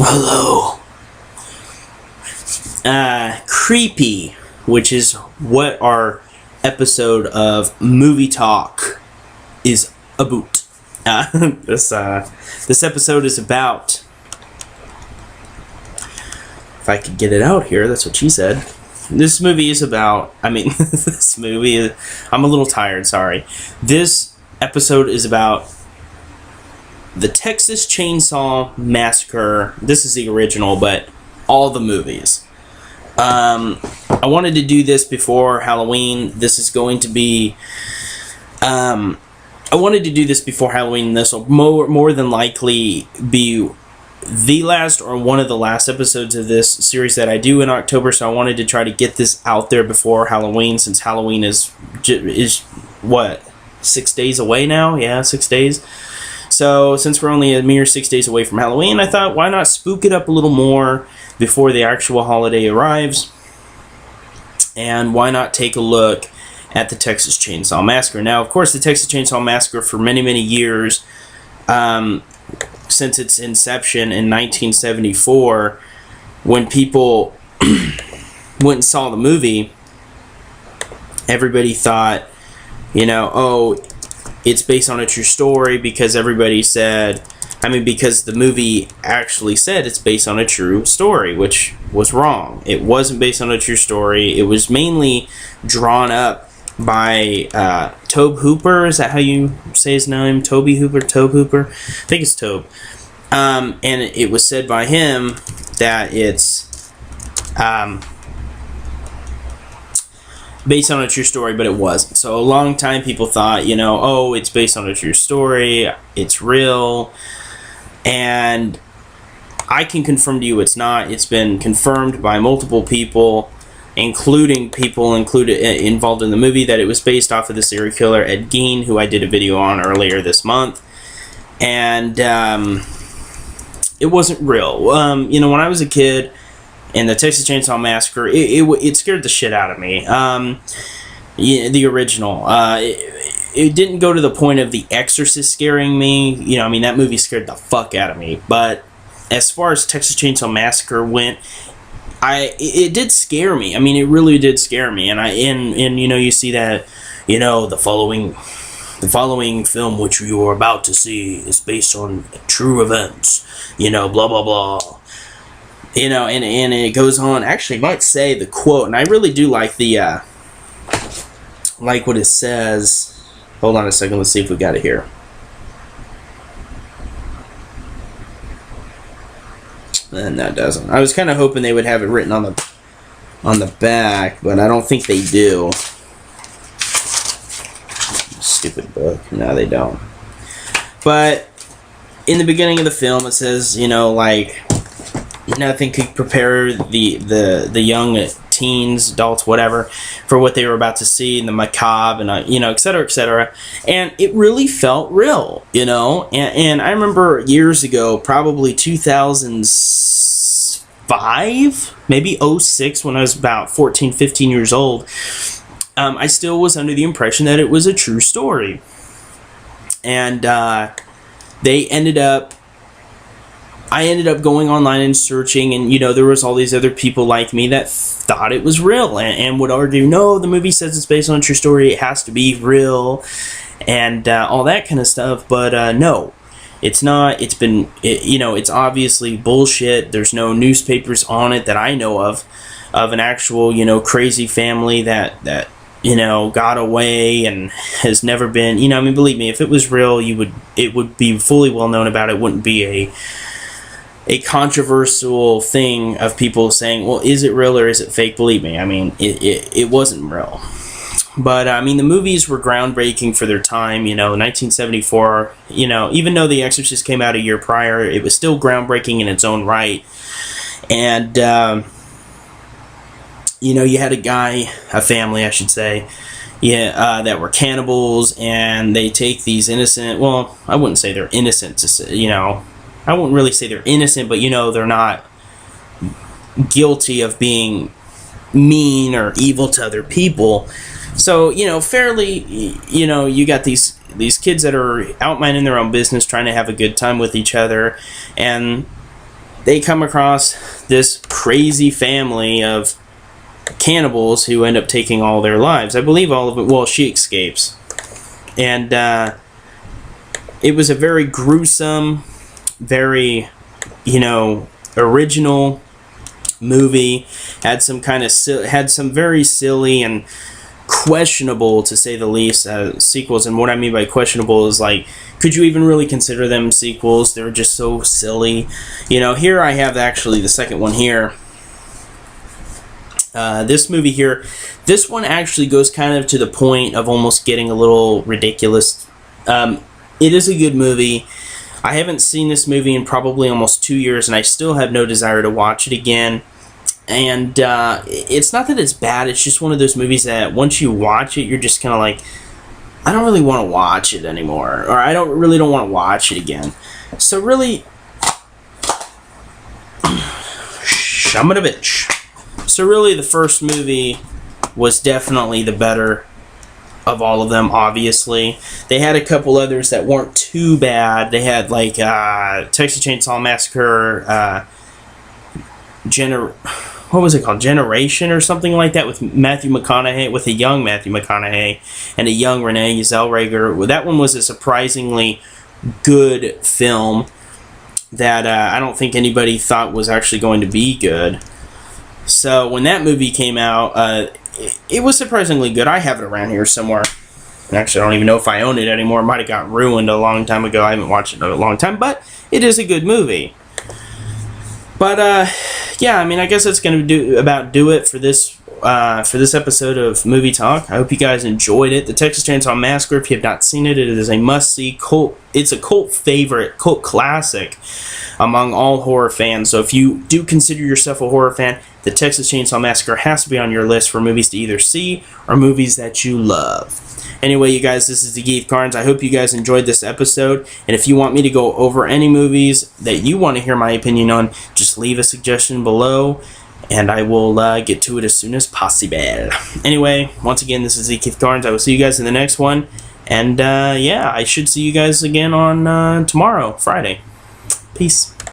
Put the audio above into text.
Hello. Creepy, which is what our episode of Movie Talk is about. This episode is about, if I could get it out here, that's what she said. This movie is about, I'm a little tired, sorry. This episode is about the Texas Chainsaw Massacre. This is the original, but all the movies. I wanted to do this before Halloween. This is going to be... I wanted to do this before Halloween. This will more than likely be the last or one of the last episodes of this series that I do in October, so I wanted to try to get this out there before Halloween, since Halloween is what, 6 days away now? Yeah, 6 days. So, since we're only a mere 6 days away from Halloween, I thought, why not spook it up a little more before the actual holiday arrives? And why not take a look at the Texas Chainsaw Massacre? Now, of course, the Texas Chainsaw Massacre, for many, many years, since its inception in 1974, when people went and saw the movie, everybody thought, it's based on a true story, because because the movie actually said it's based on a true story, which was wrong. It wasn't based on a true story. It was mainly drawn up by Tobe Hooper. Is that how you say his name? Tobe Hooper? I think it's Tobe. And it was said by him that it's based on a true story, but it wasn't. So a long time people thought, it's based on a true story, it's real, and I can confirm to you it's not. It's been confirmed by multiple people, including people involved in the movie, that it was based off of the serial killer Ed Gein, who I did a video on earlier this month, and it wasn't real. When I was a kid, and the Texas Chainsaw Massacre, it scared the shit out of me. The original. It didn't go to the point of The Exorcist scaring me. That movie scared the fuck out of me. But as far as Texas Chainsaw Massacre went, it did scare me. It really did scare me. And you see that, the following film which you are about to see is based on true events. Blah, blah, blah. And it goes on. Actually, I might say the quote, and I really do like the, like what it says. Hold on a second, let's see if we got it here. And that doesn't. I was kind of hoping they would have it written on the back, but I don't think they do. Stupid book. No, they don't. But in the beginning of the film, it says, nothing could prepare the young teens, adults, whatever, for what they were about to see, and the macabre, and et cetera, et cetera. And it really felt real, And I remember years ago, probably 2005, maybe 06, when I was about 14, 15 years old, I still was under the impression that it was a true story. And I ended up going online and searching, and there was all these other people like me that thought it was real and would argue, no, the movie says it's based on a true story, it has to be real, and all that kind of stuff. But no, it's not. It's obviously bullshit. There's no newspapers on it that I know of an actual crazy family that got away and has never been. Believe me, if it was real, it would be fully well known about it. It wouldn't be a controversial thing of people saying, well, is it real or is it fake? Believe me, it wasn't real. But, the movies were groundbreaking for their time, 1974, even though The Exorcist came out a year prior, it was still groundbreaking in its own right. And, you had a family, I should say, that were cannibals, and they take these innocent, well, I wouldn't say they're innocent, I wouldn't really say they're innocent, but they're not guilty of being mean or evil to other people. So, fairly, you got these kids that are out minding their own business, trying to have a good time with each other, and they come across this crazy family of cannibals who end up taking all their lives. I believe all of it. Well, she escapes. And it was a very gruesome, very, original movie. Had some very silly and questionable, to say the least, sequels. And what I mean by questionable is, like, could you even really consider them sequels? They're just so silly. Here I have actually the second one here. This movie here, this one actually goes kind of to the point of almost getting a little ridiculous. It is a good movie. I haven't seen this movie in probably almost 2 years, and I still have no desire to watch it again. And it's not that it's bad, it's just one of those movies that once you watch it, you're just kind of like, I don't really want to watch it anymore, or I don't want to watch it again. So really, I'm a bitch. So really, the first movie was definitely the better of all of them, obviously. They had a couple others that weren't too bad. They had, like, Texas Chainsaw Massacre, what was it called? Generation or something like that, with Matthew McConaughey, with a young Matthew McConaughey and a young Renee Zellweger. That one was a surprisingly good film that I don't think anybody thought was actually going to be good. So when that movie came out, it was surprisingly good. I have it around here somewhere. Actually, I don't even know if I own it anymore. It might have got ruined a long time ago. I haven't watched it in a long time, but it is a good movie. But yeah, I mean, I guess that's going to do it for this episode of Movie Talk. I hope you guys enjoyed it. The Texas Chainsaw Massacre, if you have not seen it, it is a must-see cult. It's a cult favorite, cult classic among all horror fans. So if you do consider yourself a horror fan, the Texas Chainsaw Massacre has to be on your list for movies to either see or movies that you love. Anyway, you guys, this is the Keith Carnes. I hope you guys enjoyed this episode. And if you want me to go over any movies that you want to hear my opinion on, just leave a suggestion below, and I will get to it as soon as possible. Anyway, once again, this is the Keith Carnes. I will see you guys in the next one. And yeah, I should see you guys again on tomorrow, Friday. Peace.